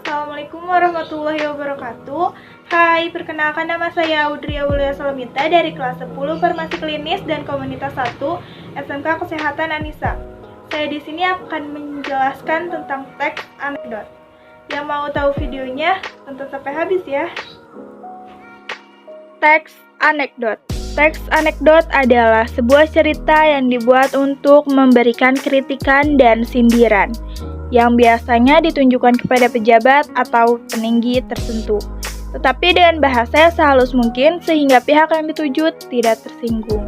Assalamualaikum warahmatullahi wabarakatuh. Hai, perkenalkan nama saya Audrey Aulia Salamita dari kelas 10 Farmasi Klinis dan Komunitas 1 SMK Kesehatan Anissa. Saya di sini akan menjelaskan tentang teks anekdot. Yang mau tahu videonya, tonton sampai habis ya. Teks anekdot. Teks anekdot adalah sebuah cerita yang dibuat untuk memberikan kritikan dan sindiran, yang biasanya ditunjukkan kepada pejabat atau peninggi tertentu, tetapi dengan bahasa yang sehalus mungkin sehingga pihak yang dituju tidak tersinggung.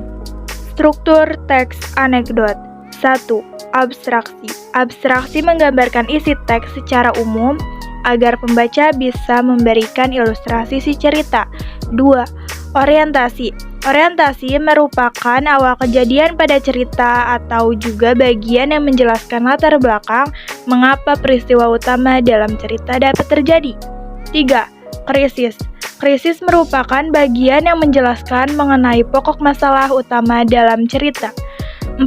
Struktur teks anekdot. 1. Abstraksi. Abstraksi menggambarkan isi teks secara umum agar pembaca bisa memberikan ilustrasi si cerita. 2. Orientasi. Orientasi merupakan awal kejadian pada cerita atau juga bagian yang menjelaskan latar belakang mengapa peristiwa utama dalam cerita dapat terjadi. 3. Krisis. Krisis merupakan bagian yang menjelaskan mengenai pokok masalah utama dalam cerita. 4.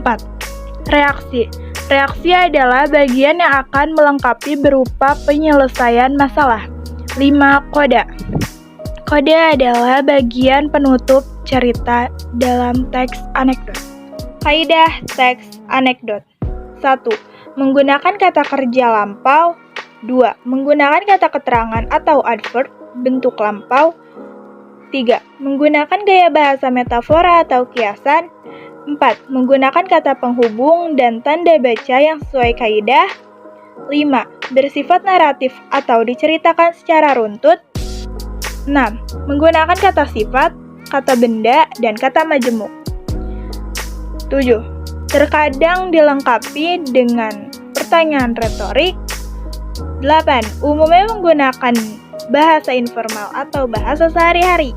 Reaksi. Reaksi adalah bagian yang akan melengkapi berupa penyelesaian masalah. 5. Koda. Kode adalah bagian penutup cerita dalam teks anekdot. Kaidah teks anekdot. 1. Menggunakan kata kerja lampau. 2. Menggunakan kata keterangan atau adverb bentuk lampau. 3. Menggunakan gaya bahasa metafora atau kiasan. 4. Menggunakan kata penghubung dan tanda baca yang sesuai kaidah. 5. Bersifat naratif atau diceritakan secara runtut. 6. Menggunakan kata sifat, kata benda, dan kata majemuk. 7. Terkadang dilengkapi dengan pertanyaan retorik. 8. Umumnya menggunakan bahasa informal atau bahasa sehari-hari.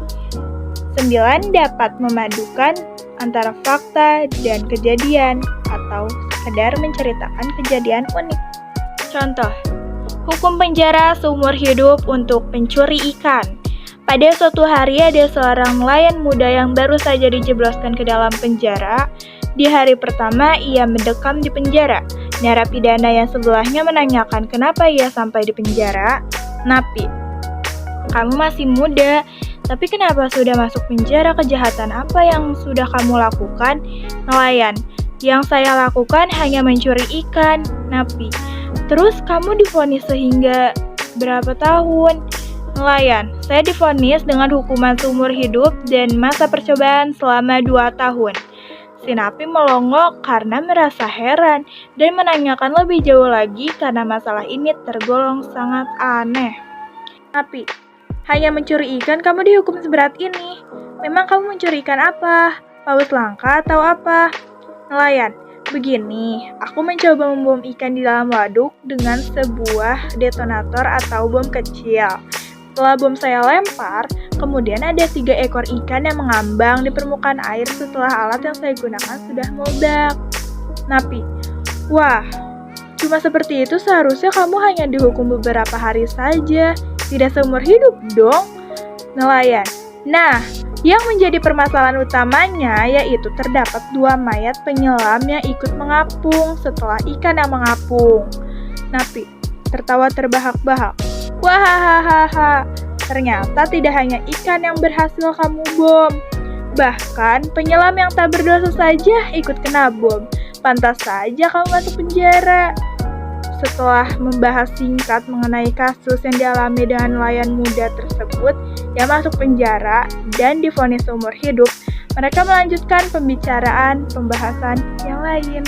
9. Dapat memadukan antara fakta dan kejadian atau sekedar menceritakan kejadian unik. Contoh, hukum penjara seumur hidup untuk pencuri ikan. Pada suatu hari ada seorang nelayan muda yang baru saja dijebloskan ke dalam penjara. Di hari pertama ia mendekam di penjara. Narapidana yang sebelahnya menanyakan kenapa ia sampai di penjara. Napi, kamu masih muda, tapi kenapa sudah masuk penjara? Kejahatan apa yang sudah kamu lakukan? Nelayan, yang saya lakukan hanya mencuri ikan. Napi, terus kamu divonis sehingga berapa tahun? Nelayan, saya divonis dengan hukuman seumur hidup dan masa percobaan selama 2 tahun. Si napi melongo karena merasa heran dan menanyakan lebih jauh lagi karena masalah ini tergolong sangat aneh. Napi, hanya mencuri ikan kamu dihukum seberat ini. Memang kamu mencuri ikan apa? Paus langka atau apa? Nelayan, begini, aku mencoba membom ikan di dalam waduk dengan sebuah detonator atau bom kecil. Setelah bom saya lempar, kemudian ada 3 ekor ikan yang mengambang di permukaan air setelah alat yang saya gunakan sudah meledak. Napi, wah, cuma seperti itu seharusnya kamu hanya dihukum beberapa hari saja, tidak seumur hidup dong. Nelayan, nah, yang menjadi permasalahan utamanya yaitu terdapat 2 mayat penyelam yang ikut mengapung setelah ikan yang mengapung. Napi, tertawa terbahak-bahak. Wahahaha, ternyata tidak hanya ikan yang berhasil kamu bom. Bahkan penyelam yang tak berdosa saja ikut kena bom. Pantas saja kamu masuk penjara. Setelah membahas singkat mengenai kasus yang dialami dengan nelayan muda tersebut yang masuk penjara dan divonis seumur hidup, mereka melanjutkan pembahasan yang lain.